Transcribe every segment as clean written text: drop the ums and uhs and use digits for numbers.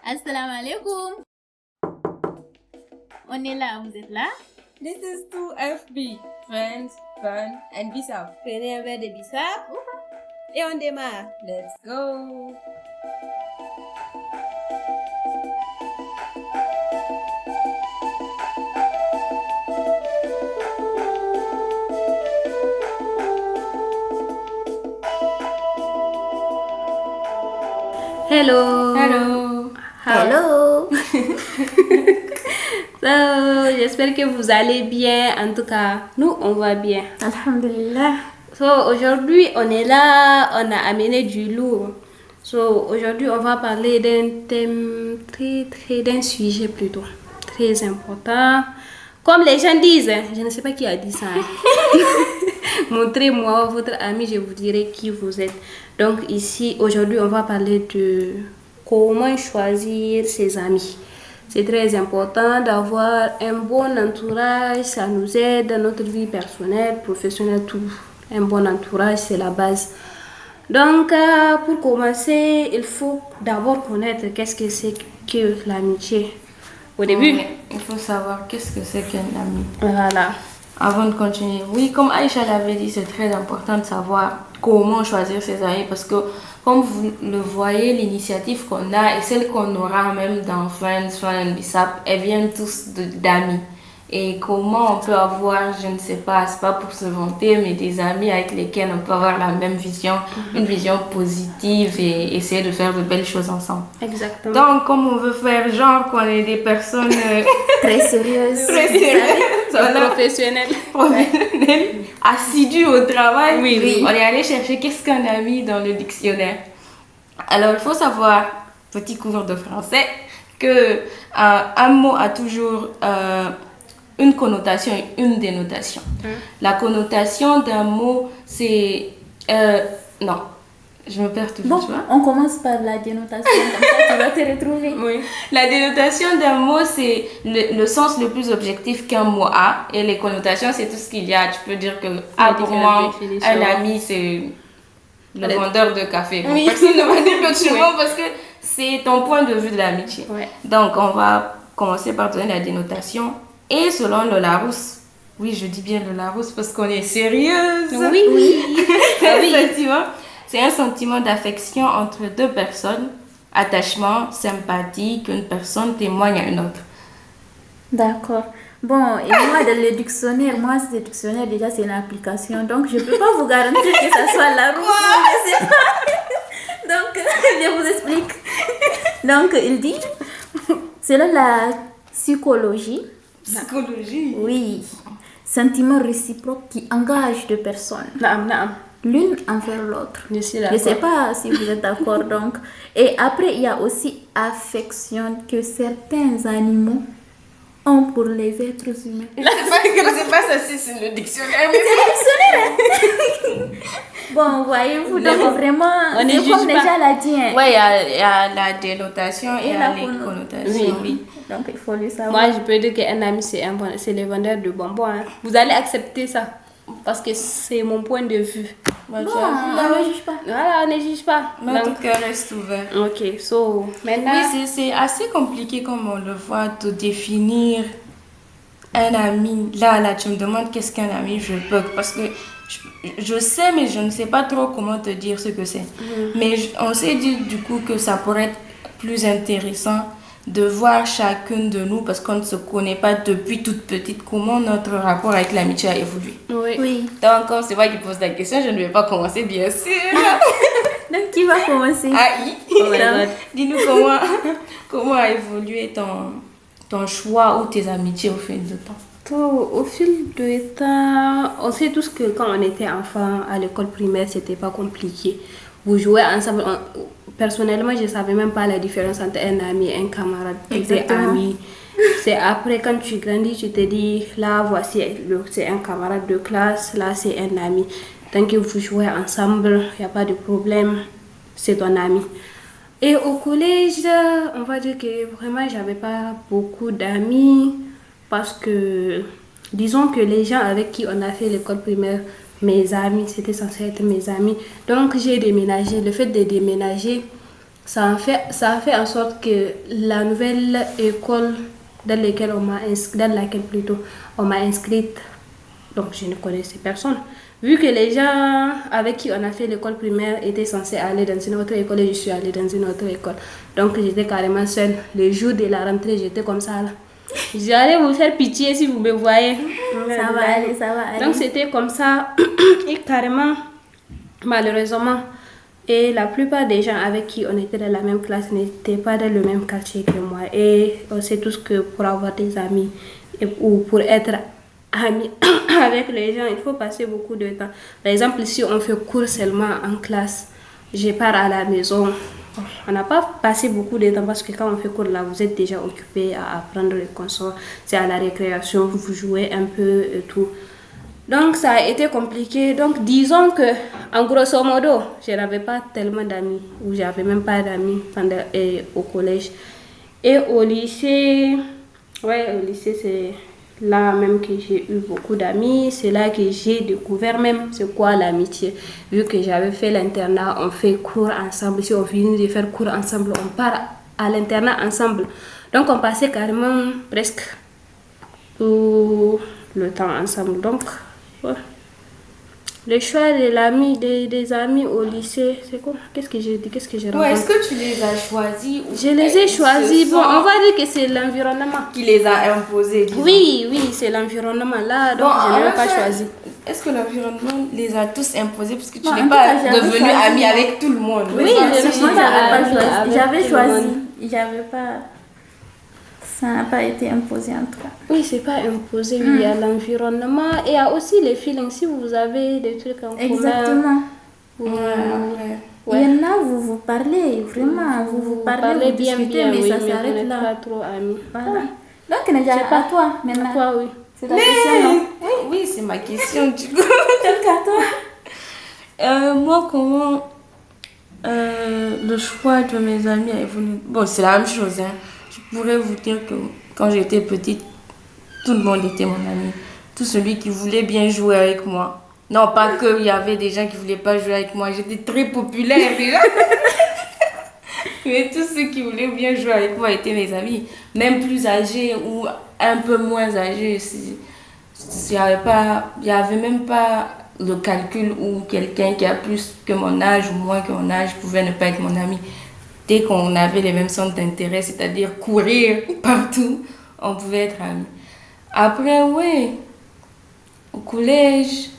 Assalamu alaikum. On est là, vous êtes là? This is 2FB, Friends, Fun and Bissap. Prenez un verre de bissap et on démarre. Let's go! Hello. Hello. Hello. So, j'espère que vous allez bien. En tout cas, nous, on va bien. Alhamdulillah. So, aujourd'hui, on est là. On a amené du lourd. So, aujourd'hui, on va parler d'un thème d'un sujet plutôt très important. Comme les gens disent, je ne sais pas qui a dit ça. Montrez-moi votre ami, je vous dirai qui vous êtes. Donc ici, aujourd'hui, on va parler de comment choisir ses amis. C'est très important d'avoir un bon entourage, ça nous aide dans notre vie personnelle, professionnelle, tout. Un bon entourage, c'est la base. Donc, pour commencer, il faut d'abord connaître qu'est-ce que c'est que l'amitié. Au début, Il faut savoir qu'est-ce que c'est qu'un ami. voilà. Avant de continuer, oui, comme Aïcha l'avait dit, c'est très important de savoir comment choisir ses amis parce que, comme vous le voyez, l'initiative qu'on a et celle qu'on aura même dans Friends, Fun and Bissap, elles viennent tous d'amis. Et comment on peut avoir, je ne sais pas, c'est pas pour se vanter, mais des amis avec lesquels on peut avoir la même vision, une vision positive et essayer de faire de belles choses ensemble. Exactement. Donc, comme on veut faire genre qu'on est des personnes Très sérieuse. voilà, Professionnel. professionnelles, assidues au travail, Oui. on est allé chercher qu'est-ce qu'un ami dans le dictionnaire. Alors, il faut savoir, petit cours de français, que un mot a toujours une connotation et une dénotation. La connotation d'un mot, c'est... non, je me perds toujours, Bon, tu vois. on commence par la dénotation, comme ça tu vas te retrouver. Oui. La dénotation d'un mot, c'est le sens le plus objectif qu'un mot a. Et les connotations, c'est tout ce qu'il y a. Tu peux dire que, pour moi, différentes définitions. un ami, c'est le vendeur de café. Bon, Oui. personne ne va dire que tu Oui. mens parce que c'est ton point de vue de l'amitié. Ouais. Donc, on va commencer par donner la dénotation. Et selon le Larousse, oui, je dis bien le Larousse parce qu'on est sérieuse. Oui. C'est un sentiment d'affection entre deux personnes, attachement, sympathie qu'une personne témoigne à une autre. D'accord. Bon, et moi, dans le dictionnaire, ce dictionnaire, déjà, c'est une application. Donc, je ne peux pas vous garantir que ça soit la roue. Je sais pas. Donc, je vous explique. Donc, il dit, selon la psychologie, Psychologie. oui, sentiment réciproque qui engage deux personnes, Naam. l'une envers l'autre. Je suis Je d'accord. ne sais pas si vous êtes d'accord. Donc, et après, il y a aussi affection que certains animaux ont pour les êtres humains. Je sais pas ça si c'est le dictionnaire. Bon, voyez-vous, donc bon, vraiment, on ne c'est juge comme pas. déjà l'a dit. Hein. Ouais, il y a la dénotation et il y la a les conno- connotations. Oui. Donc, il faut le savoir. Moi, je peux dire qu'un ami, c'est le vendeur de bonbons. Hein. Vous allez accepter ça. Parce que c'est mon point de vue. Bah, Bon, tu as vu, on ne juge pas. Voilà, on ne juge pas. Notre Donc, cœur reste ouvert. ok, so, maintenant... Oui, c'est assez compliqué comme on le voit de définir un ami. Là, tu me demandes qu'est-ce qu'un ami, je bug parce que je sais, mais je ne sais pas trop comment te dire ce que c'est. Mais on s'est dit du coup que ça pourrait être plus intéressant de voir chacune de nous parce qu'on ne se connaît pas depuis toute petite comment notre rapport avec l'amitié a évolué. Oui. Oui. Donc, comme c'est moi qui pose la question, je ne vais pas commencer bien sûr. Donc, qui va commencer? Aïe. Oh my God. Dis-nous comment a évolué ton choix ou tes amitiés au fil du temps. Au fil du temps, on sait tous que quand on était enfant à l'école primaire, c'était pas compliqué. Vous jouez ensemble. Personnellement, je savais même pas la différence entre un ami et un camarade. C'était Exactement. ami. C'est après quand tu grandis, tu te dis là, voici, c'est un camarade de classe, là, c'est un ami. Tant que vous jouez ensemble, il n'y a pas de problème, c'est ton ami. Et au collège, on va dire que vraiment, j'avais pas beaucoup d'amis parce que, disons que les gens avec qui on a fait l'école primaire, mes amis, c'était censé être mes amis. Donc, j'ai déménagé. Le fait de déménager, ça a fait en sorte que la nouvelle école dans laquelle on m'a inscrite, donc je ne connaissais personne. Vu que les gens avec qui on a fait l'école primaire étaient censés aller dans une autre école et je suis allée dans une autre école. Donc j'étais carrément seule. Le jour de la rentrée, j'étais comme ça là. J'allais vous faire pitié si vous me voyez. Ça va aller, ça va aller. Donc c'était comme ça et carrément, malheureusement, et la plupart des gens avec qui on était dans la même classe n'étaient pas dans le même quartier que moi. Et on sait tous que pour avoir des amis ou pour être amis avec les gens, il faut passer beaucoup de temps. Par exemple, si on fait cours seulement en classe, je pars à la maison. On n'a pas passé beaucoup de temps parce que quand on fait cours là, vous êtes déjà occupé à apprendre les consorts. C'est à la récréation, vous jouez un peu et tout. Donc ça a été compliqué. Donc disons que en grosso modo, je n'avais pas tellement d'amis ou j'avais même pas d'amis au collège. Et au lycée, c'est là même que j'ai eu beaucoup d'amis. C'est là que j'ai découvert même c'est quoi l'amitié. Vu que j'avais fait l'internat, on fait cours ensemble. Si on finit de faire cours ensemble, on part à l'internat ensemble. Donc on passait carrément presque tout le temps ensemble. Donc ouais. Le choix des amis au lycée, c'est quoi? Qu'est-ce que j'ai dit? Qu'est-ce que j'ai raconté? Est-ce que tu les as choisis? Je les ai choisis. Bon, on va dire que c'est l'environnement qui les a imposés. Disons. Oui, c'est l'environnement là, donc je n'ai pas choisi. Est-ce que l'environnement les a tous imposés parce que tu n'es pas devenu ami avec tout le monde? Oui, j'avais choisi. J'avais pas. Ça n'a pas été imposé en tout cas. Oui, c'est pas imposé. Il y a l'environnement et il y a aussi les feelings. Si vous avez des trucs en commun. Exactement. Ouais. Il y en a, vous parlez vraiment, vous parlez bien, mais oui, ça s'arrête là. Pas trop amis. Voilà. Donc, Nadia, à toi maintenant. À toi, oui. C'est ta question, non? Oui, c'est ma question du coup. Donc, à toi. Moi, comment le choix de mes amis a évolué? Bon, c'est la même chose, hein. Je pourrais vous dire que quand j'étais petite, tout le monde était mon ami. Tout celui qui voulait bien jouer avec moi. Non, pas qu'il y avait des gens qui ne voulaient pas jouer avec moi. J'étais très populaire déjà. Mais tous ceux qui voulaient bien jouer avec moi étaient mes amis. Même plus âgés ou un peu moins âgés. Il n'y avait même pas le calcul où quelqu'un qui a plus que mon âge ou moins que mon âge pouvait ne pas être mon ami. Dès qu'on avait les mêmes centres d'intérêt, c'est-à-dire courir partout, on pouvait être amis. Après, oui, au collège,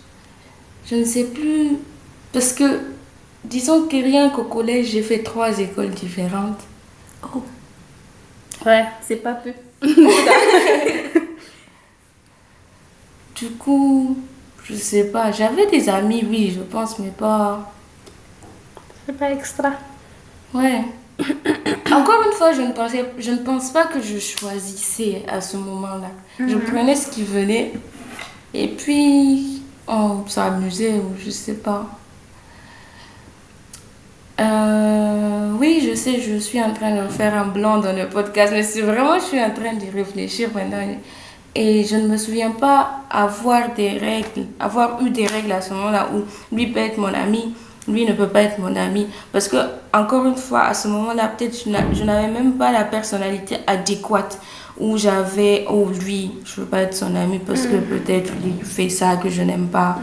je ne sais plus. Parce que, disons que rien qu'au collège, j'ai fait 3 écoles différentes. Oh. Ouais, c'est pas peu. Du coup, je sais pas. J'avais des amis, oui, je pense, mais pas... C'est pas extra. Ouais. Encore une fois, je ne pense pas que je choisissais à ce moment-là. Je prenais ce qui venait et puis on s'amusait ou je sais pas. Oui, je sais, je suis en train de faire un blanc dans le podcast, mais c'est vraiment, je suis en train d'y réfléchir maintenant. Et je ne me souviens pas avoir eu des règles à ce moment-là où lui peut être mon ami. Lui ne peut pas être mon ami. Parce que, encore une fois, à ce moment-là, peut-être je n'avais même pas la personnalité adéquate où lui, je ne veux pas être son ami parce que peut-être il fait ça que je n'aime pas.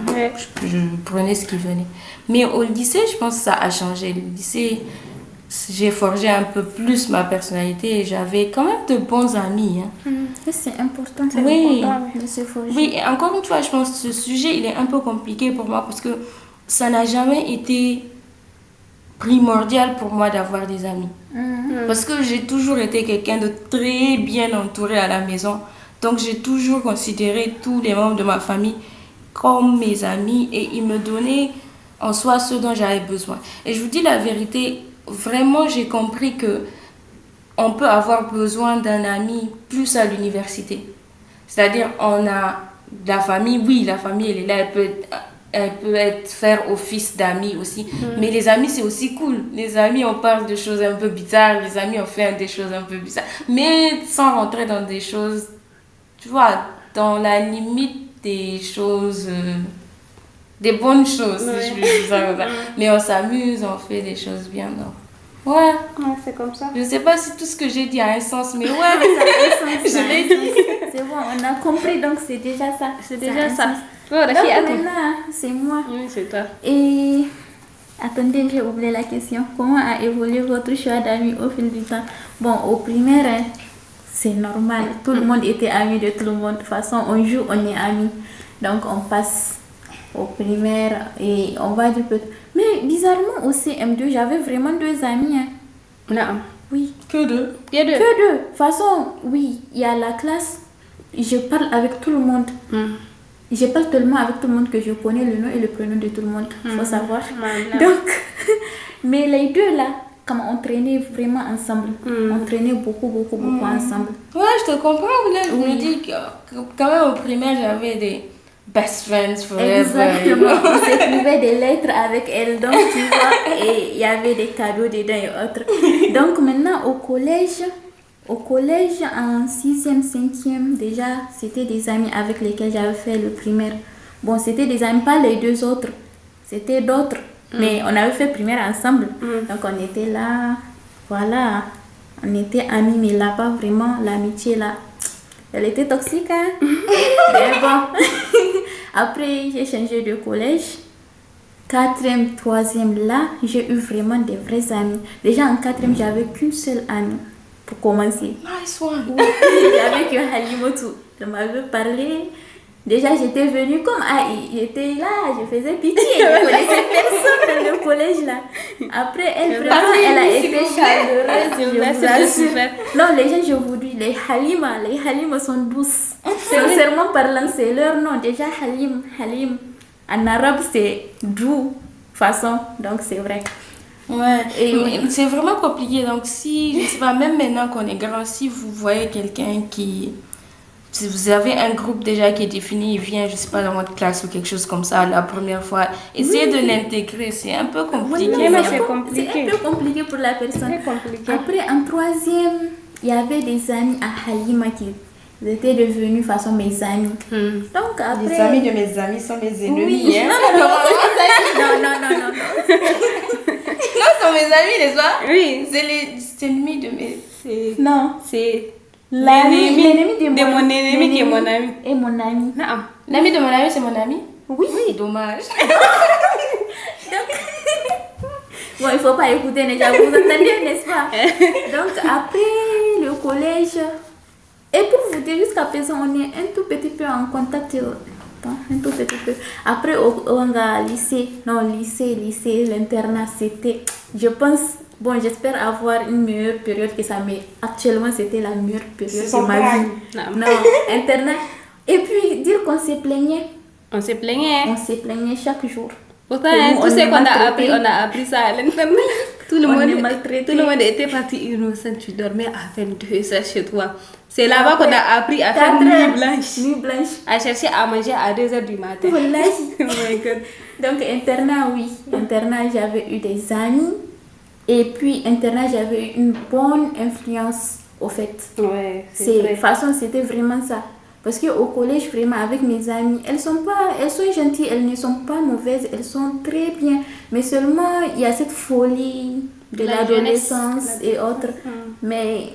Je prenais ce qui venait. Mais au lycée, je pense que ça a changé. Le lycée, j'ai forgé un peu plus ma personnalité et j'avais quand même de bons amis. Hein. C'est important, de se forger. Oui, et encore une fois, je pense que ce sujet, il est un peu compliqué pour moi parce que ça n'a jamais été primordial pour moi d'avoir des amis. Parce que j'ai toujours été quelqu'un de très bien entouré à la maison. Donc j'ai toujours considéré tous les membres de ma famille comme mes amis et ils me donnaient en soi ce dont j'avais besoin. Et je vous dis la vérité, vraiment j'ai compris que on peut avoir besoin d'un ami plus à l'université. C'est-à-dire on a la famille, oui, la famille elle est là, elle peut faire office d'amis aussi. Mais les amis, c'est aussi cool. Les amis, on parle de choses un peu bizarres. Les amis, on fait des choses un peu bizarres. Mais sans rentrer dans des choses, tu vois, dans la limite des choses, des bonnes choses, si je veux dire ça comme ça. Mais on s'amuse, on fait des choses bien. Donc. Ouais. c'est comme ça. Je sais pas si tout ce que j'ai dit a un sens, mais ouais, Ça a un sens, je l'ai dit. C'est bon, on a compris, donc c'est déjà ça. C'est Ça a déjà un ça. sens. Oh, la Donc fille, attends. maintenant, c'est moi. Oui, c'est toi. Et attendez, j'ai oublié la question. Comment a évolué votre choix d'amis au fil du temps? Bon, au primaire, hein, c'est normal. Tout le monde était ami de tout le monde. De toute façon, on joue, on est amis. Donc, on passe au primaire et on va du peu. Mais bizarrement, au CM2, j'avais vraiment 2 amis. Hein. Non. Oui. Que deux. Que deux. Que 2. De toute façon, oui, il y a la classe. Je parle avec tout le monde. Je parle tellement avec tout le monde que je connais le nom et le prénom de tout le monde. Il faut savoir. Donc, mais les deux là, comme on traînait vraiment ensemble. On traînait beaucoup ensemble. Ouais, je te comprends, là. Je me dis que quand même au primaire, j'avais des best friends forever. Exactement. On s'écrivait des lettres avec elle, donc tu vois, et il y avait des cadeaux dedans et autres. Donc maintenant au collège, en 6e, 5e, déjà, c'était des amis avec lesquels j'avais fait le primaire. Bon, c'était des amis, pas les 2 autres, c'était d'autres. Mais on avait fait primaire ensemble. Donc on était là, voilà, on était amis, mais là, pas vraiment, l'amitié là. Elle était toxique, hein. Mais bon. Après, j'ai changé de collège. 4e, 3e, là, j'ai eu vraiment des vrais amis. Déjà en 4e, j'avais qu'une seule amie pour commencer. Nice one. Oui, j'avais que Halimotou. Elle m'avait parlé. Déjà, j'étais venue comme j'étais là, je faisais pitié. Je ne connaissais personne dans le collège là. Après, elle, vraiment, elle a été chaleureuse. Je vous assure. Non, les gens, je vous dis, les Halima sont douces. Sincèrement parlant, c'est leur nom. Déjà, Halim. En arabe, c'est doux, façon. Donc, c'est vrai. Ouais, et c'est vraiment compliqué. Donc, si, je sais pas, même maintenant qu'on est grand, si vous voyez quelqu'un si vous avez un groupe déjà qui est défini, il vient, je sais pas, dans votre classe ou quelque chose comme ça, la première fois, essayez de l'intégrer. C'est un peu compliqué. Oui, c'est un peu compliqué pour la personne. Après, en 3e, il y avait des amis à Halima qui étaient devenus façon mes amis. Donc après... Les amis de mes amis sont mes ennemis. Oui. Hein? Non. Non, sont mes amis, les autres. Oui. C'est les ennemis de mes... Non. C'est l'ennemi de mon ennemi qui est mon ami. Et mon ami. Non. L'ami de mon ami, c'est mon ami? Oui. Dommage. Bon, il ne faut pas écouter, déjà, vous entendez, n'est-ce pas? Donc, après le collège, et pour vous dire, jusqu'à présent, on est un tout petit peu en contact. Un tout petit peu. Après, on a lycée, l'internat, c'était, je pense, bon, j'espère avoir une meilleure période que ça, mais actuellement, c'était la meilleure période de ma vie. Non, internat. Et puis, dire qu'on se plaignait. On se plaignait. On se plaignait chaque jour. Pourtant, tout ce qu'on a appris, on a appris ça à l'internat. Tout le monde était parti innocent. Tu dormais à 22h chez toi. C'est là-bas qu'on a appris à faire nuit blanche. À chercher à manger à 2h du matin. Voilà. Oh my God. Donc, internat, oui. Internat, j'avais eu des amis. Et puis, internat, j'avais eu une bonne influence, au fait. Ouais, c'est vrai. De toute façon, c'était vraiment ça. Parce qu'au collège, vraiment, avec mes amies, elles sont gentilles, elles ne sont pas mauvaises, elles sont très bien. Mais seulement, il y a cette folie de l'adolescence et autres. Mais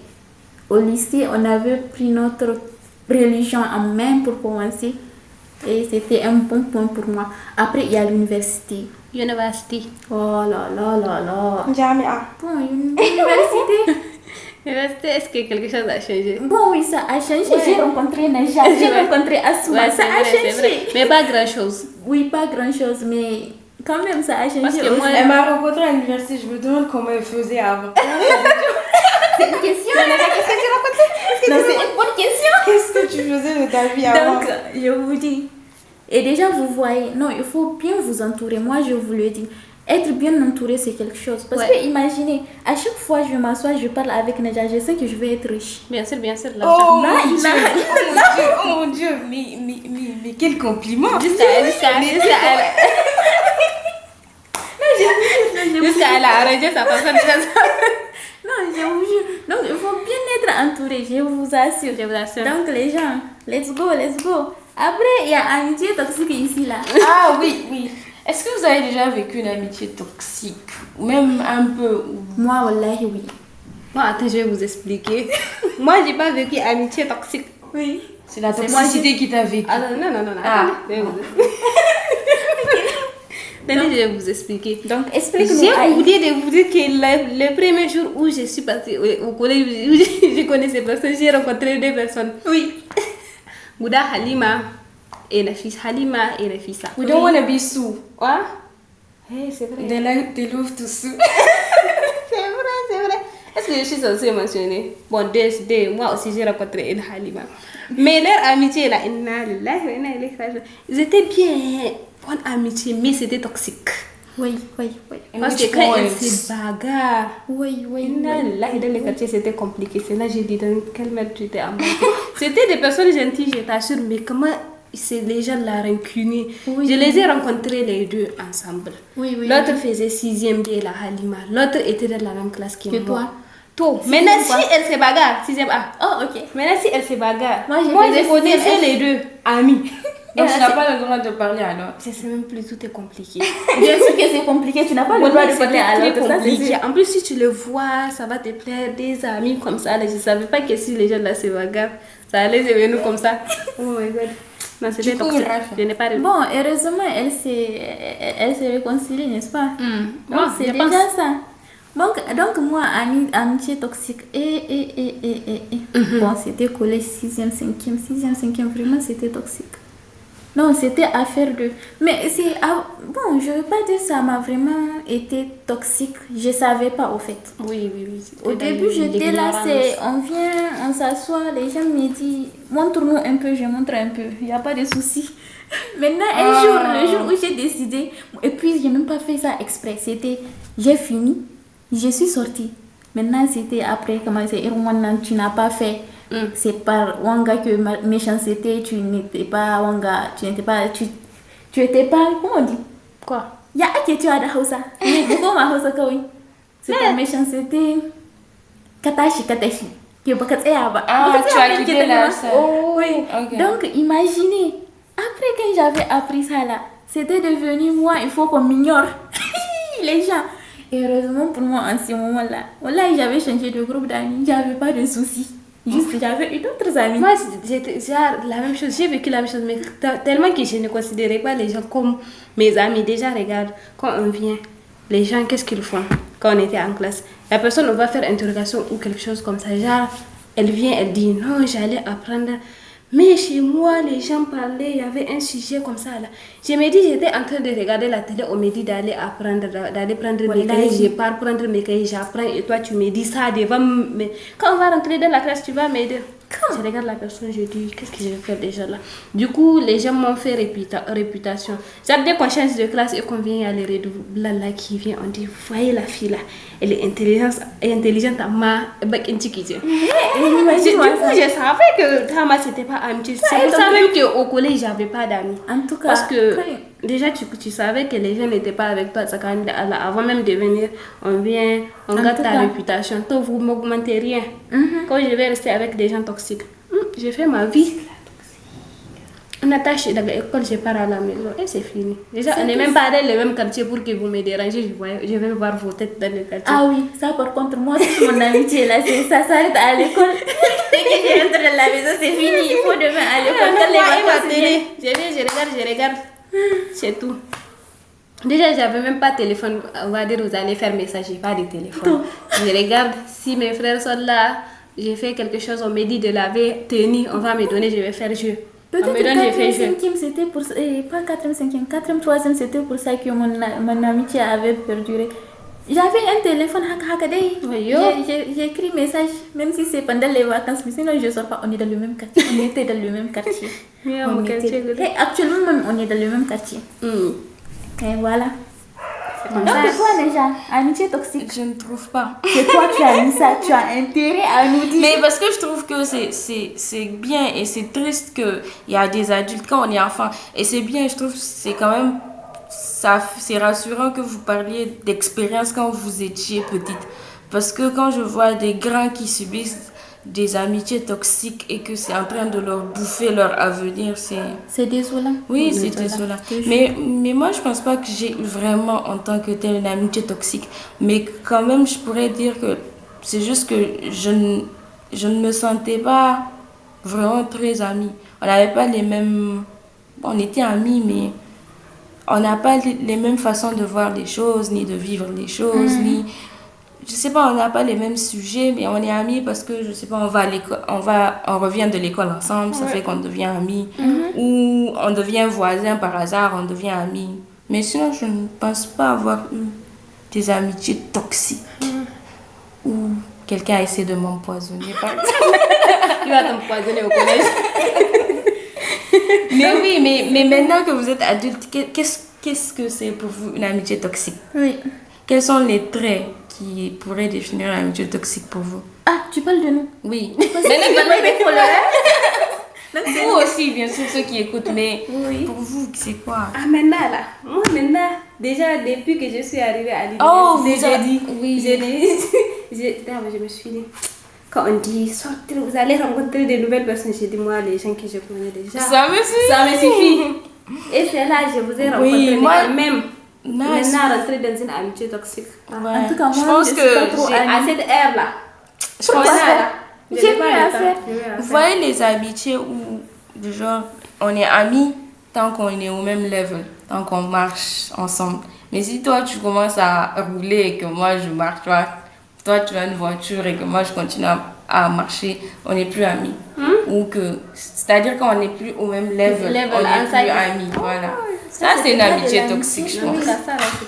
au lycée, on avait pris notre religion en main pour commencer. Et c'était un bon point pour moi. Après, il y a l'université. University. Oh là là là là. Jamia. Bon, université. Est-ce que quelque chose a changé? Bon, oui, ça a changé. Ouais. J'ai rencontré Naja, j'ai rencontré Asma. Ouais, ça a changé. Mais pas grand-chose. Oui, pas grand-chose, mais quand même, ça a changé. Parce que moi, elle m'a rencontrée à l'université. Je me demande comment elle faisait avant. C'est une question. C'est une bonne question. Qu'est-ce que tu faisais de ta vie avant? Donc, je vous dis. Et déjà, vous voyez, non, il faut bien vous entourer. Moi, je vous le dis. Être bien entouré, c'est quelque chose. Parce que imaginez, à chaque fois que je m'assois, je parle avec Nadia, je sais que je vais être riche. Bien sûr. Oh mon Dieu, mais quel compliment. Jusqu'à elle a arrangé sa façon de faire ça. Non, je vous jure. Donc, il faut bien être entouré, je vous assure. Donc, les gens, let's go. Après, il y a amitié toxique ici, là. Ah oui. Est-ce que vous avez déjà vécu une amitié toxique? Ou même un peu? Moi, wallahi, oui. Moi, attends, je vais vous expliquer. Moi, j'ai pas vécu amitié toxique. Oui. C'est la Donc, moi, toxicité qui t'a vécu. Ah non. Ah. Attendez, je vais vous expliquer. Donc, explique-nous. J'ai oublié de vous dire que le premier jour où je suis partie au collège, où je connais ces personnes, j'ai rencontré 2 personnes. Oui. Bouda Halima et Halima et Nafisa. We don't want to be sous. Ouais? Hey, c'est vrai. They love to sue. C'est vrai. Est-ce que je suis censée mentionner? Bon, moi aussi j'ai rencontré une Halima. Mais leur amitié là, ils étaient bien bonne amitié, mais c'était toxique. Oui. Parce que quand ils se bagarrent, Oui. là, dans les quartiers, c'était compliqué. C'est là que j'ai dit dans quelle merde tu étais embarquée. C'était des personnes gentilles, je t'assure, mais comment c'est les gens la rancunée. Oui. Je les ai rencontrés les 2 ensemble. Oui. L'autre faisait 6e B, la Halima. L'autre était dans la même classe que moi. Toi. Maintenant, si elle se bagarre, 6e A. Oh, ok. Maintenant, si elle se bagarre, Moi, je connaissais les 2 amis. Donc, tu n'as pas le droit de parler alors. Je sais même plus, tout est compliqué. Bien sûr que c'est compliqué, tu n'as pas le droit de parler à très l'autre. Ça, c'est compliqué. sûr. En plus, si tu le vois, ça va te plaire. Des amis comme ça, là, je ne savais pas que si les gens là se bagarrent, ça allait devenir comme ça. Oh my god. Non, c'était toxique. Je n'ai pas réussi. Bon, heureusement, elle s'est réconciliée, n'est-ce pas? Donc, Ouais, c'est je déjà pense. ça. Donc moi, amitié toxique. Bon, c'était collège 6e, 5e, vraiment, c'était toxique. Non, c'était affaire de... Mais c'est... bon, je ne veux pas dire ça m'a vraiment été toxique. Je ne savais pas, au fait. Oui. Au début, j'étais là, on vient, on s'assoit, les gens me disent, montre-nous un peu, je montre un peu, il n'y a pas de souci. Maintenant, le jour où j'ai décidé, et puis je n'ai même pas fait ça exprès, c'était, j'ai fini, je suis sortie. Maintenant, c'était après, comment c'est, tu n'as pas fait. C'est par Wanga que méchanceté, tu n'étais pas Wanga, tu étais pas, comment on dit? Quoi? Ya ake cewa da Hausa. Ne koma Hausa kawai. C'est ta méchanceté. Ka tashi. Que baka tsaya ba. Tu as quitté la salle. Oh, oui. Okay. Donc, imaginez, après quand j'avais appris ça là, c'était devenu moi, il faut qu'on m'ignore. Les gens. Et heureusement pour moi, en ce moment-là, voilà, j'avais changé de groupe d'amis, j'avais pas de soucis. Juste, j'avais eu d'autres amis. Moi, j'étais la même chose. J'ai vécu la même chose, mais tellement que je ne considérais pas les gens comme mes amis. Déjà, regarde, quand on vient, les gens, qu'est-ce qu'ils font quand on était en classe? La personne, on va faire interrogation ou quelque chose comme ça. Genre, elle vient, elle dit, non, j'allais apprendre. Mais chez moi, les gens parlaient, il y avait un sujet comme ça là. Je me dis, j'étais en train de regarder la télé, on me dit d'aller apprendre, d'aller prendre mes cahiers. Je pars prendre mes cahiers, j'apprends et toi tu me dis ça devant. Mais quand on va rentrer dans la classe, tu vas m'aider. Je regarde la personne, je dis, qu'est-ce que je vais faire déjà là? Du coup, les gens m'ont fait réputation. J'ai des consciences de classe et qu'on vient, il y a les redoublant là qui vient, on dit, voyez la fille là, elle est intelligente à ma bac intikité. Du coup, je savais que Tama c'était pas amitié. C'est pour ça même qu'au collège, j'avais pas d'amis. En tout cas, parce que déjà, tu savais que les gens n'étaient pas avec toi. Avant même de venir, on vient, on garde ta réputation. Toi, vous ne m'augmentez rien. Quand je vais rester avec des gens toxiques, j'ai fait ma vie. On attache dans l'école, je pars à la maison et c'est fini. Déjà, on n'est même pas dans le même quartier pour que vous me dérangez. Je vais voir vos têtes dans le quartier. Ah oui, ça par contre, moi, mon amitié là, ça s'arrête à l'école. Dès que je rentre dans la maison, c'est fini. Il faut demain à l'école. Quand les vacances viennent, je regarde. C'est tout. Déjà, j'avais même pas de téléphone. On va dire, vous allez faire message, j'ai pas de téléphone. Je regarde, si mes frères sont là, j'ai fait quelque chose, on me dit de laver, tenue, on va me donner, je vais faire jeu. Peut-être que 4e, 5e, c'était pour ça. Pas 4e, 5e, 4e, 3e, c'était pour ça que mon amitié avait perduré. J'avais un téléphone, j'ai écrit message, même si c'est pendant les vacances, mais sinon je ne sors pas. On est dans le même quartier. On était dans le même quartier. Actuellement, même, on est dans le même quartier. Et voilà. Donc, toi, déjà, amitié toxique. Je ne trouve pas. C'est toi qui as mis ça, tu as intérêt à nous dire. Mais parce que je trouve que c'est bien et c'est triste qu'il y a des adultes quand on est enfant. Et c'est bien, je trouve que c'est quand même... C'est rassurant que vous parliez d'expérience quand vous étiez petite. Parce que quand je vois des grands qui subissent des amitiés toxiques et que c'est en train de leur bouffer leur avenir, c'est désolant. Oui, c'est désolant. Mais moi, je pense pas que j'ai vraiment en tant que telle une amitié toxique. Mais quand même, je pourrais dire que c'est juste que je ne me sentais pas vraiment très amie. On n'avait pas les mêmes... Bon, on était amis, mais on n'a pas les mêmes façons de voir les choses, ni de vivre les choses, ni... Je sais pas, on n'a pas les mêmes sujets, mais on est amis parce que, je sais pas, on va à l'école, on revient de l'école ensemble, ça fait qu'on devient amis. Ou on devient voisins par hasard, on devient amis. Mais sinon, je ne pense pas avoir eu des amitiés toxiques. Ou quelqu'un essaie de m'empoisonner, par exemple. Tu vas t'empoisonner au collège. Mais oui, mais maintenant que vous êtes adulte, qu'est-ce que c'est pour vous une amitié toxique? Oui. Quels sont les traits qui pourraient définir une amitié toxique pour vous? Ah, tu parles de nous? Oui. Parce que tu parles des followers. Vous aussi, bien sûr, ceux qui écoutent, mais Oui. pour vous, c'est quoi? Ah, maintenant là, moi maintenant, déjà depuis que je suis arrivée à l'université, Oh, je me suis dit, quand on dit sortir, vous allez rencontrer des nouvelles personnes, j'ai dit moi, les gens que je connais déjà, Ça me suffit. Et c'est là que je vous ai rencontré, moi, quand même. Nice. Maintenant, rentrer dans une amitié toxique. Ouais. En tout cas, moi, je pense je que suis pas trop À cette ère-là, je pense J'ai mieux à faire. vous voyez les amitiés où, du genre, on est amis tant qu'on est au même level, tant qu'on marche ensemble. Mais si toi, tu commences à rouler et que moi, je marche, toi, tu as une voiture et que moi, je continue à marcher, on n'est plus amis. Ou que, c'est-à-dire qu'on n'est plus au même level, on n'est plus amis. Voilà. Ça, c'est une amitié toxique, je pense.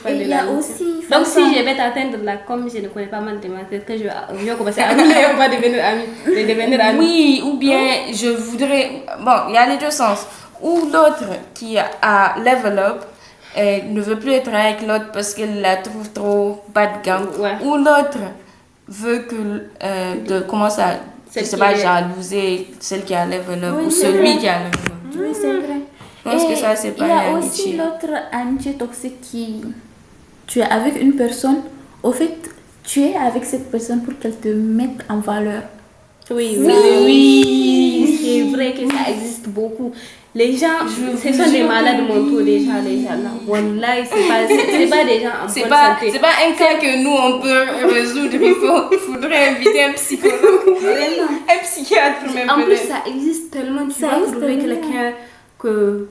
Et il y a aussi... Donc, si je vais t'atteindre là, comme je ne connais pas mal de ma tête, que je vais commencer à rouler, on va devenir amis. Oui, ou bien je voudrais... Bon, il y a les deux sens. Ou l'autre qui a level up ne veut plus être avec l'autre parce qu'elle la trouve trop bas de gamme. Ouais. Ou l'autre veut que commence à, je sais pas, jalouser celle qui a level up ou celui qui a level up. Oui, c'est vrai. Je pense que ça, c'est pas une amitié. Il y a amitié. aussi l'autre amitié toxique qui... Tu es avec une personne, au fait, tu es avec cette personne pour qu'elle te mette en valeur. Oui, c'est vrai que ça existe beaucoup. Les gens, ce sont des malades mentaux, les gens là. Wallah, c'est pas des gens en bonne santé. C'est pas un cas que nous, on peut résoudre. Il faudrait inviter un psychologue. Un psychiatre même. En plus, ça existe tellement. Tu vas trouver quelqu'un que...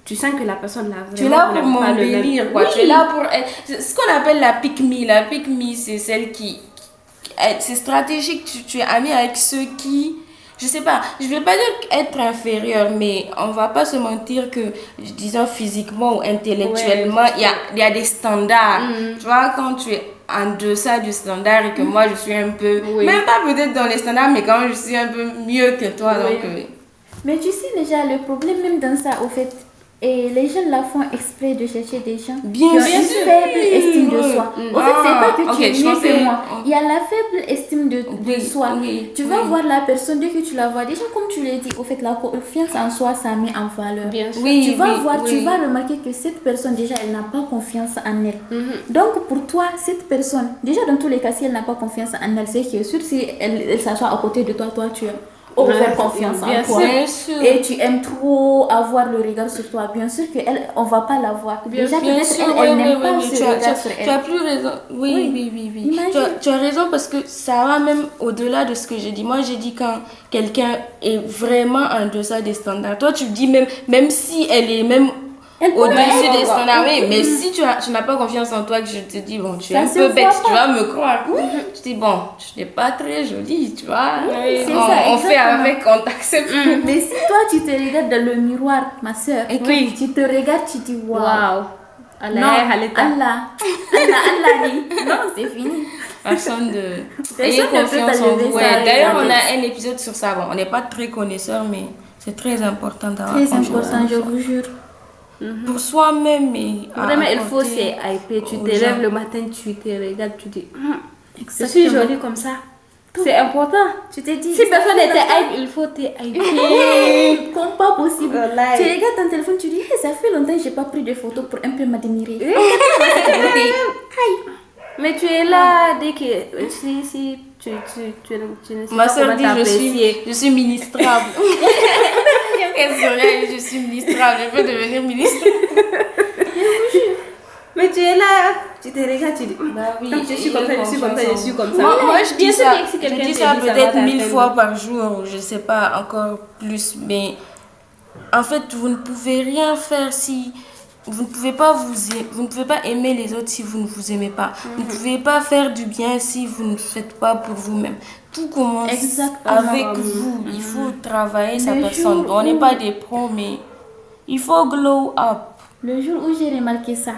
Tu sens que la personne l'a vraiment... Tu es là pour m'embellir, quoi. Tu es là pour... Ce qu'on appelle la pick-me. La pick-me, c'est celle qui... C'est stratégique. Tu es ami avec ceux qui... Je sais pas, je vais pas dire être inférieur, mais on va pas se mentir que, disons physiquement ou intellectuellement, il y a des standards. Tu vois, quand tu es en deçà du standard et que moi je suis un peu... Même pas peut-être dans les standards, mais quand même je suis un peu mieux que toi. Donc, mais tu sais déjà, le problème même dans ça, au fait, et les gens la font exprès de chercher des gens qui ont une faible estime de soi. Au fait, c'est pas que tu es mieux que moi. Il y a la faible estime de soi. Tu vas voir la personne, dès que tu la vois, déjà comme tu l'as dit, au fait, la confiance en soi, ça met en valeur. Tu vas voir, tu vas remarquer que cette personne, déjà, elle n'a pas confiance en elle. Donc, pour toi, cette personne, déjà, dans tous les cas, si elle n'a pas confiance en elle, c'est que sûr, si elle s'assoit à côté de toi, toi, tu as faire confiance en toi. Et tu aimes trop avoir le regard sur toi. Bien sûr qu'elle, on ne va pas la voir. Déjà, peut-être elle n'aime pas ce regard sur elle. Tu as plus raison. Oui. Tu as raison parce que ça va même au-delà de ce que j'ai dit. Moi, j'ai dit quand quelqu'un est vraiment en deçà des standards. Toi, tu dis même si elle est même au-dessus des standards, mais si tu n'as pas confiance en toi, que je te dis, bon, tu es un peu bête, tu vas me croire. Je dis, bon, je n'ai pas très jolie, tu vois. On fait avec, on t'accepte. Mais si toi, tu te regardes dans le miroir, ma soeur, tu te regardes, tu dis, waouh. Allah, non, c'est fini. Personne de... Ayez confiance en vous. D'ailleurs, on a un épisode sur ça. Bon, on n'est pas très connaisseurs, mais c'est très important d'avoir confiance. Très important, je vous jure. Pour soi-même. Vraiment, il faut se hyper. Tu te lèves le matin, tu te regardes, tu dis je suis jolie comme ça. C'est important. Tu te dis, si personne n'était hype, il faut te hyper. Comme pas possible. Tu regardes ton téléphone, tu dis ça fait longtemps que je n'ai pas pris de photos pour un peu m'admirer. Mais tu es là dès que si tu ne sais Ma pas soeur comment dit t'apprécier. je suis ministrable. Elle serait, je suis ministrable, je peux devenir ministre. Mais tu es là, tu te regardes, tu dis, Bah oui, je suis comme ça, je suis comme ça, je suis comme ça. Moi, je dis Bien sûr ça, que si quelqu'un je dis te ça dit, ça peut-être va 1000 t'atteindre. fois par jour, je sais pas, encore plus. Mais en fait, vous ne pouvez rien faire si vous ne pouvez pas vous ne pouvez pas aimer les autres si vous ne vous aimez pas. Vous ne pouvez pas faire du bien si vous ne faites pas pour vous-même. Tout commence Exactement. avec vous. Il faut travailler sa Le personne. jour On n'est où- pas des pros, mais il faut glow up. Le jour où j'ai remarqué ça,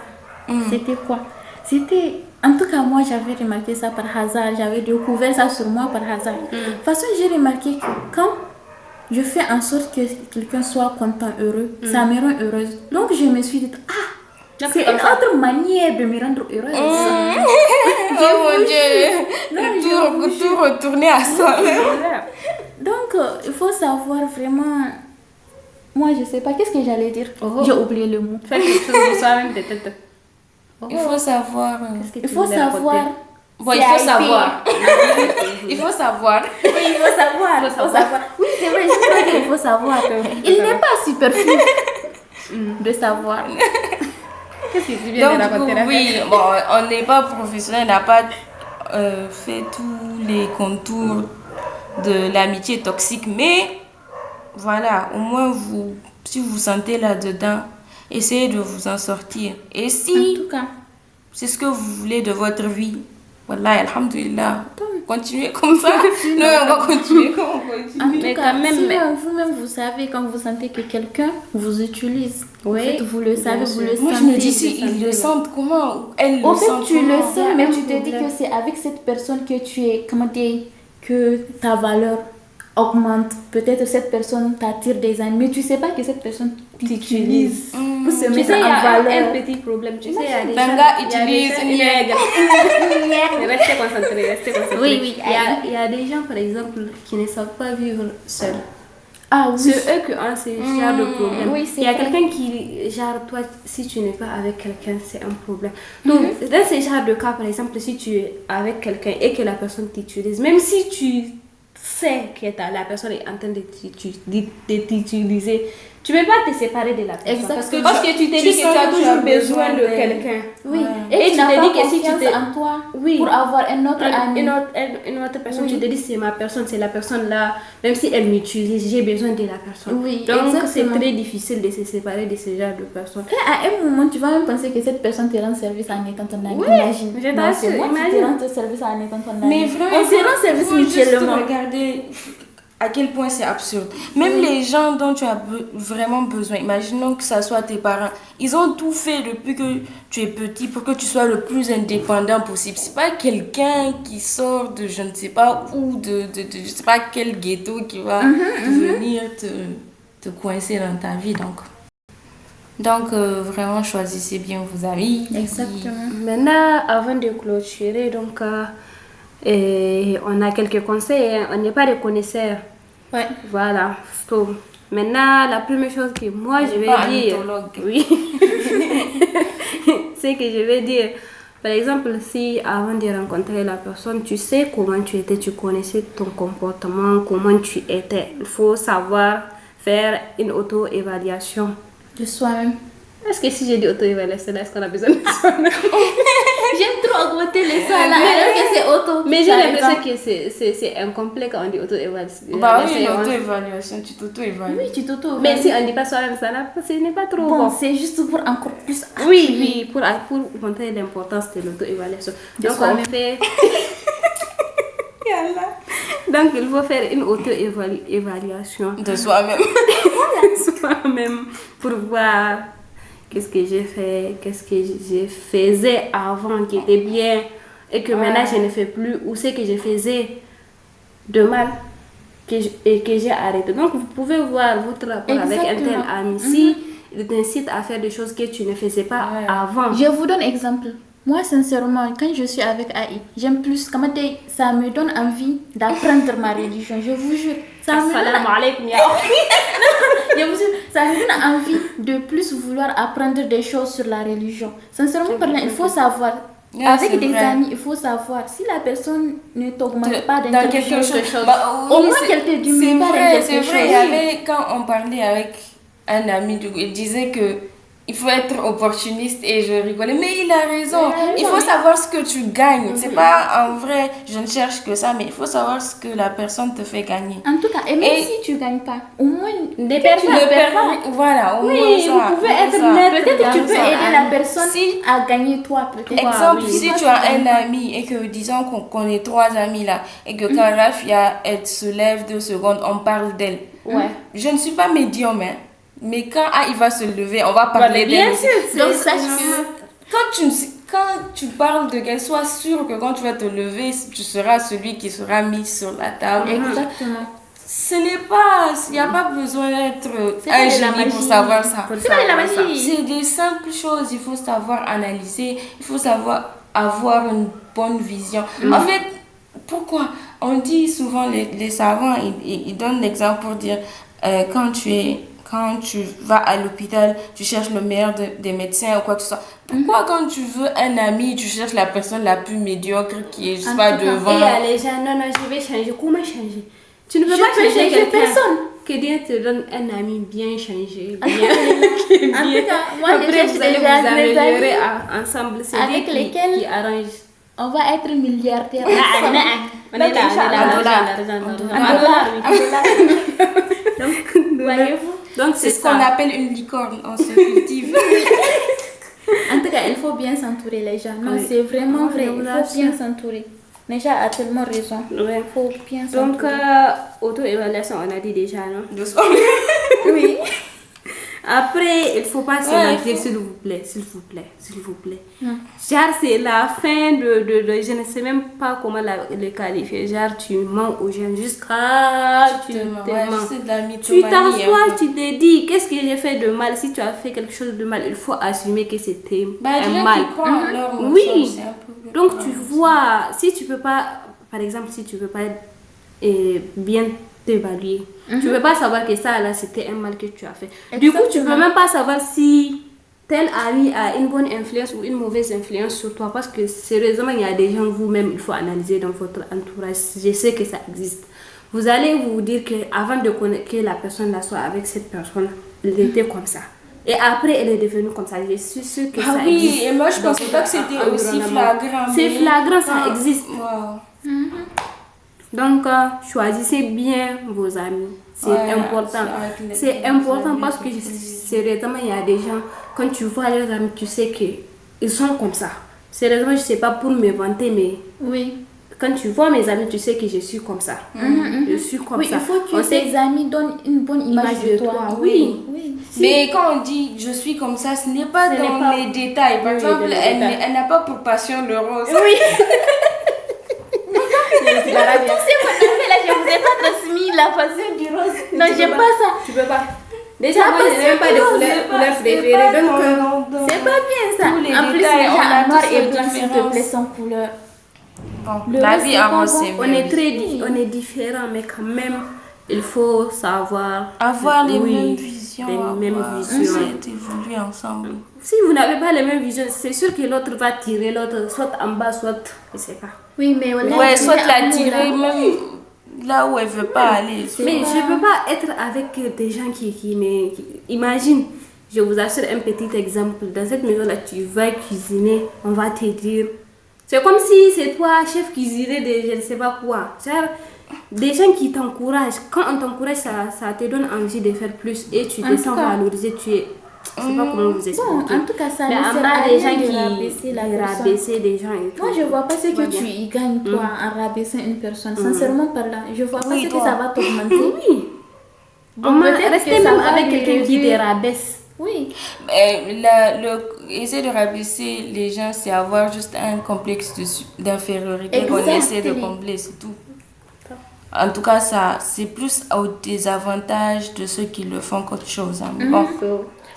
c'était quoi? C'était... En tout cas, moi, j'avais remarqué ça par hasard. J'avais découvert ça sur moi par hasard. De toute façon, j'ai remarqué que quand je fais en sorte que quelqu'un soit content, heureux, ça me rend heureuse. Donc, je me suis dit, Donc, c'est c'est une comme ça. autre manière de me rendre heureuse. Oh mon Dieu! Non, Tout retourner à soi. Donc, il faut savoir vraiment... Moi, je sais pas. Qu'est-ce que j'allais dire? Oh. J'ai oublié le mot. Fais quelque chose de soi-même, peut-être. Il faut savoir. Qu'est-ce que Il tu faut voulais raconter? savoir... Bon, il faut CIP. savoir. Il faut savoir. Oui, il faut savoir. Il faut savoir. Oui, c'est vrai, je crois qu'il faut savoir. Il n'est pas superflu de savoir. Qu'est-ce que tu viens Donc, de du coup, raconter là? oui, bon, on n'est pas professionnel, on n'a pas fait tous les contours de l'amitié toxique, mais voilà, au moins, si vous vous sentez là-dedans, essayez de vous en sortir. Et En si tout cas, c'est ce que vous voulez de votre vie, voilà, alhamdoulilah, continuez comme ça. Non, on va continuer comme on continue. en tout Mais cas, quand même, si mais- vous-même vous savez quand vous sentez que quelqu'un vous utilise, Oui, en fait, vous le savez, bien vous sûr. le Moi, je sentez. me dis, si ils le sentent comment, ou elles Au le fait, sentent tu le comment. sais, Il y a mais un tu te dis problème. que c'est avec cette personne que tu es, comment dire, que ta valeur augmente. Peut-être cette personne t'attire des amis, mais tu sais pas que cette personne t'utilise pour se Tu mettre sais, il y en a valeur. un petit problème. Tu sais, il y a des Benga gens... il y a des utilise gens- une Mais restez concentrés, restez concentrés. Oui, oui. Il y a des gens, par exemple, qui ne savent pas vivre seuls. Ah oui. C'est eux qui ont ce genre de problème. oui, c'est il y a vrai. quelqu'un qui, genre, toi, si tu n'es pas avec quelqu'un, c'est un problème. Donc, dans ce genre de cas, par exemple, si tu es avec quelqu'un et que la personne t'utilise, même si tu sais que la personne est en train de t'utiliser, tu ne peux pas te séparer de la personne. Exactement. Parce que tu t'es Tu dit que tu sens as que tu as toujours besoin de d'elle. quelqu'un. Oui, Ouais. et Et tu tu n'as te pas dis que si tu confiance t'es- en toi Oui. pour avoir un autre ami. Une autre personne, Oui. tu te dis c'est ma personne, c'est la personne là, même si elle m'utilise, j'ai besoin de la personne. Oui, Donc c'est exactement. très difficile de se séparer de ce genre de personnes. Et à un moment, tu vas même penser que cette personne te rend service en étant ton ami. Oui, Imagine. je Non, t'assure, c'est moi qui te imagine. rends service en étant ton ami. Mais vraiment, on se rend service faut juste mutuellement. regarder à quel point c'est absurde. Même les gens dont tu as vraiment besoin, imaginons que ce soit tes parents, ils ont tout fait depuis que tu es petit pour que tu sois le plus indépendant possible. C'est pas quelqu'un qui sort de je ne sais pas où, de je sais pas quel ghetto qui va venir te coincer dans ta vie. Donc vraiment, choisissez bien vos amis. Exactement. Maintenant, avant de clôturer, donc on a quelques conseils, hein. On n'est pas des connaisseurs. Ouais. Voilà. So, maintenant, la première chose que moi je vais pas dire, ornithologue. oui, c'est que je vais dire, par exemple, si avant de rencontrer la personne, tu sais comment tu étais, tu connaissais ton comportement, comment tu étais, il faut savoir faire une auto-évaluation. De soi-même. Est-ce que si j'ai dit auto-évaluation, est-ce qu'on a besoin de soi-même? J'aime trop augmenter les soins là, alors que c'est auto. Mais j'ai Par l'impression exemple. que c'est incomplet quand on dit auto-évaluation. Bah oui, On- l'auto-évaluation, tu t'auto-évalues. Oui, tu t'auto. Mais si on ne dit pas soi-même, ça ce n'est pas trop Bon, bon. c'est juste pour encore plus. Oui, pour montrer l'importance de l'auto-évaluation. De Donc, soi-même. on fait... Donc, il faut faire une auto-évaluation De soi-même. soi-même pour voir qu'est-ce que j'ai fait, qu'est-ce que je faisais avant qui était bien et que maintenant je ne fais plus, ou ce que je faisais de mal et que j'ai arrêté. Donc, vous pouvez voir votre rapport avec un tel Exactement. ami. Si il t'incite à faire des choses que tu ne faisais pas avant. Je vous donne exemple. Moi, sincèrement, quand je suis avec AI, j'aime plus, comment dire, ça me donne envie d'apprendre ma religion. Je vous jure. Ça me Assalamu donne, alaikum, ya je vous jure, ça me donne envie de plus vouloir apprendre des choses sur la religion. Sincèrement parlant, il faut savoir Ouais, Avec c'est des vrai. amis, il faut savoir si la personne ne t'augmente pas Dans quelque chose. au moins c'est- qu'elle te c'est diminue pas dans vrai, quelque c'est chose. vrai. Il y avait, quand on parlait avec un ami, du coup, il disait que il faut être opportuniste et je rigolais. Mais il a raison. Il faut savoir ce que tu gagnes. C'est pas en vrai, je ne cherche que ça, mais il faut savoir ce que la personne te fait gagner. En tout cas, et même Et- si tu gagnes pas, au moins Des que personnes tu ne Le perds pas. permis, voilà, au Oui, moins ça. vous pouvez au moins être ça. neutre. Peut-être que tu dans peux ça. aider la personne Si- à gagner toi, peut-être. Exemple, Oui. si Toi, tu as gagnes un pas. ami et que disons qu'on est trois amis là et que quand Rafia elle se lève 2 secondes, on parle d'elle. Ouais. Je ne suis pas médium, hein, mais quand il va se lever, on va parler bien d'elle aussi. sûr, Donc c'est sache normal. que quand tu parles de qu'elle, sois sûr que quand tu vas te lever, tu seras celui qui sera mis sur la table. Exactement. Ce n'est pas, il n'y a pas besoin d'être C'est pas un de la génie pour magie. savoir ça. C'est pas de la magie. C'est des simples choses, il faut savoir analyser, il faut savoir avoir une bonne vision. En fait, pourquoi on dit souvent, les savants, ils donnent l'exemple pour dire, quand tu vas à l'hôpital, tu cherches le meilleur des médecins ou quoi que ce soit. Pourquoi quand tu veux un ami, tu cherches la personne la plus médiocre qui est, je sais En pas, tout cas, Et il devant. y a les gens, non, je vais changer. Comment changer? Tu ne peux Je pas peux changer changer quelqu'un. personne. Que Dieu te donne un ami bien changé. En tout cas, moi, je Après, cherche vous allez déjà vous mes améliorer amis ensemble. C'est avec Dieu lesquels qui arrange. on va être milliardaires. On est là, on est là. En dollars. En dollars, oui. Donc, voyez-vous. Donc, C'est ce qu'on appelle une licorne, on se cultive. En tout cas, il faut bien s'entourer, les gens. Non, Oui. c'est vraiment Oui, vrai. Il bien faut sûr. bien s'entourer. Neja a tellement raison. Ouais. Il faut bien Donc, s'entourer. auto-évaluation, on a dit déjà, non? Doucement. Oui. Après, il faut pas se Ouais, mentir, il faut- s'il vous plaît, s'il vous plaît, s'il vous plaît. Hmm. Genre, c'est la fin je ne sais même pas comment le qualifier. Genre, tu mens aux gens jusqu'à tu te Ouais, mens. c'est de la Tu mythomanie. un t'assois, peu. tu te dis, qu'est-ce que j'ai fait de mal? Si tu as fait quelque chose de mal, il faut assumer que c'était Bah, il y a un des gens mal. qui croient en leur mensonge, Oui. c'est un peu- Donc, tu vois, si tu peux pas, par exemple, si tu veux pas bien t'évaluer, tu peux pas savoir que ça, là, c'était un mal que tu as fait. Du coup, tu peux Exactement. même pas savoir si tel ami a une bonne influence ou une mauvaise influence sur toi, parce que sérieusement, il y a des gens, vous-même, il faut analyser dans votre entourage. Je sais que ça existe. Vous allez vous dire que avant de connaître que la personne là soit avec cette personne, elle était comme ça. Et après, elle est devenue comme ça. Je suis sûre que Ah ça oui, existe. et moi je dans pensais pas que votre c'était aussi environnement. flagrant. C'est mais flagrant, ça quand- existe. Wow. Donc, choisissez bien vos amis. C'est Ouais, important. avec les- C'est les important amis, parce que c'est sérieusement, il y a des gens, quand tu vois leurs amis, tu sais qu'ils sont comme ça. Sérieusement, je ne sais pas pour me vanter, mais Oui. quand tu vois mes amis, tu sais que je suis comme ça. Je suis comme Oui, ça. il faut On que sait tes amis donnent une bonne image de toi. Oui. Oui. Mais quand on dit je suis comme ça, ce n'est pas Ce n'est dans pas- les détails. Par Oui, exemple, dans les elle, détails. elle n'a pas pour passion le rose. Oui. Tous ces photographies là, je vous ai pas transmis la passion du rose. Non, j'ai pas ça. Tu peux pas. Déjà, moi, je n'ai même pas de couleur préférée. Donc, C'est pas bien ça. Tous les En plus, détails, déjà, on a en noir tous et nos blanc, s'il te différences. plaît, sans couleur. Bon, Le la rose, vie c'est avant, pas c'est bon. on est on est différents, mais quand même, il faut savoir avoir les oui, mêmes visions. les mêmes visions. C'est évoluer ensemble. Si vous n'avez pas les mêmes visions, c'est sûr que l'autre va tirer l'autre, soit en bas, soit, je sais pas. Oui, mais voilà. Ouais, soit la amour, tirer là. même là où elle veut pas aller. Mais je peux pas être avec des gens imagine, je vous assure un petit exemple. Dans cette maison-là, tu vas cuisiner, on va te dire. C'est comme si c'est toi, chef cuisinier de je ne sais pas quoi. Genre, des gens qui t'encouragent. Quand on t'encourage, ça te donne envie de faire plus et tu En te tout sens cas. valorisé. Je sais pas comment vous expliquer. Bon, en tout cas, ça Mais ne en sert bas, à des rien gens de qui rabaisser la personne. rabaisser des gens et tout. Moi, je vois pas ce Va que bien. tu y gagnes, toi, en rabaissant une personne. Sincèrement parlant, je vois pas Oui, ce que toi. ça va t'augmenter. Oui. Bon, peut-être Restez que ça même va avec lui quelqu'un qui te réduire. rabaisse. Oui. Essayer de rabaisser les gens, c'est avoir juste un complexe d'infériorité qu'on Exactement. essaie de combler, c'est tout. En tout cas, ça, c'est plus au désavantage de ceux qui le font qu'autre chose. Hein. Bon,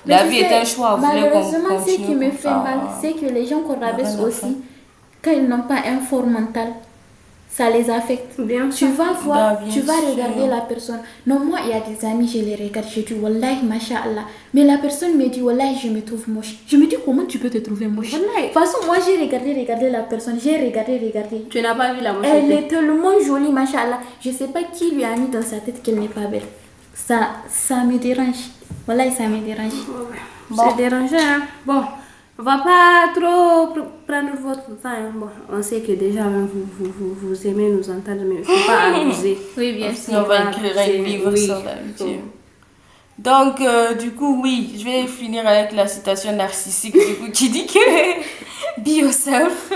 Mais la tu vie sais, est un choix. Vous voulez qu'on malheureusement, ce qui continue me comme fait ça, mal, c'est que les gens qu'on rabaisse rien à aussi, quand ils n'ont pas un fort mental, ça les affecte. Bien Tu sûr. vas voir, Bah, bien tu vas sûr. regarder la personne. Non, moi, il y a des amis, je les regarde, je dis, Wallahi, Masha'Allah. Mais la personne me dit, Wallahi, je me trouve moche. Je me dis, comment tu peux te trouver moche? Wallahi. De toute façon, moi, j'ai regardé la personne, j'ai regardé. Tu n'as pas vu la Elle moitié. est tellement jolie, Masha'Allah. Je sais pas qui lui a mis dans sa tête qu'elle n'est pas belle. Ça me dérange. Wallahi, ça me dérange. Bon. C'est dérangeant, hein. Bon, on va pas trop prendre votre temps, hein. Bon, on sait que déjà, même vous aimez nous entendre, mais il ne faut pas abuser. Oui, bien Parce sûr. On va écrire un abuser, livre oui. sur l'amitié. Donc, du coup, oui, je vais finir avec la citation narcissique du coup, qui dit que be yourself.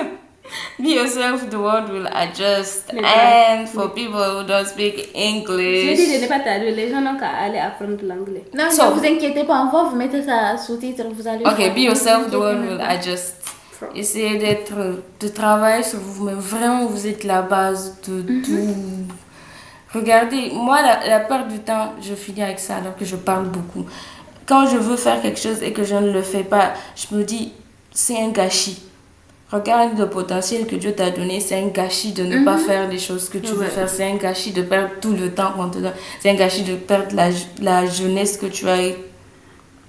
Be yourself, the world will adjust. Mais voilà. And for people who don't speak J'ai dit English, de ne pas t'aller, les gens n'ont qu'à aller apprendre l'anglais. Non, So- ne vous inquiétez pas, on va vous mettre ça sous-titre, vous allez voir. okay, be yourself, the Ne vous world inquiétez will même adjust. Essayez de travailler sur vous-même. Vraiment, vous êtes la base de tout. Regardez, moi, la perte du temps, je finis avec ça alors que je parle beaucoup. Quand je veux faire quelque chose et que je ne le fais pas, je me dis, c'est un gâchis. Regarde le potentiel que Dieu t'a donné, c'est un gâchis de ne pas faire les choses que tu veux faire. C'est un gâchis de perdre tout le temps qu'on te donne. C'est un gâchis de perdre la jeunesse que tu as.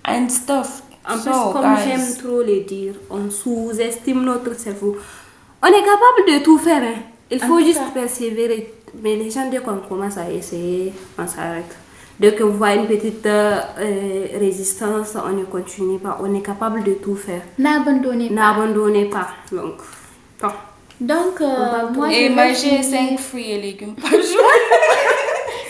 And stuff. En plus, So, comme guys, j'aime trop le dire, on sous-estime notre cerveau. On est capable de tout faire, hein. Il faut tout juste cas. persévérer. Mais les gens, dès qu'on commence à essayer, on s'arrête. Dès qu'on voit une petite résistance, on ne continue pas. On est capable de tout faire. N'abandonnez pas. N'abandonnez pas. Donc, bon. Donc, moi, Et je vais manger finir- 5 fruits et légumes par jour.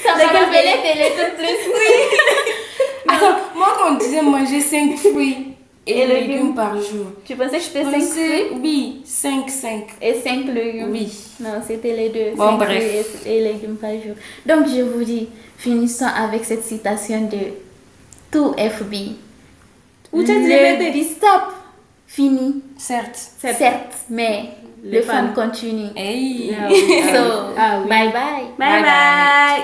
Ça va rappeler télé plus. Attends, moi quand on disait manger 5 fruits et légumes par jour, Tu pensais que je fais on 5 sait, fruits oui, 5. et 5 légumes? Oui. Non, c'était les deux. Bon, 5 bref. fruits et légumes par jour. Donc, je vous dis, finissons avec cette citation de tout FB. Où tu as dit Le répéter? bistop fini, Certes. certes, mais le fun continue. Hey. Ah oui. So, Ah oui. bye bye. Bye Bye bye. bye.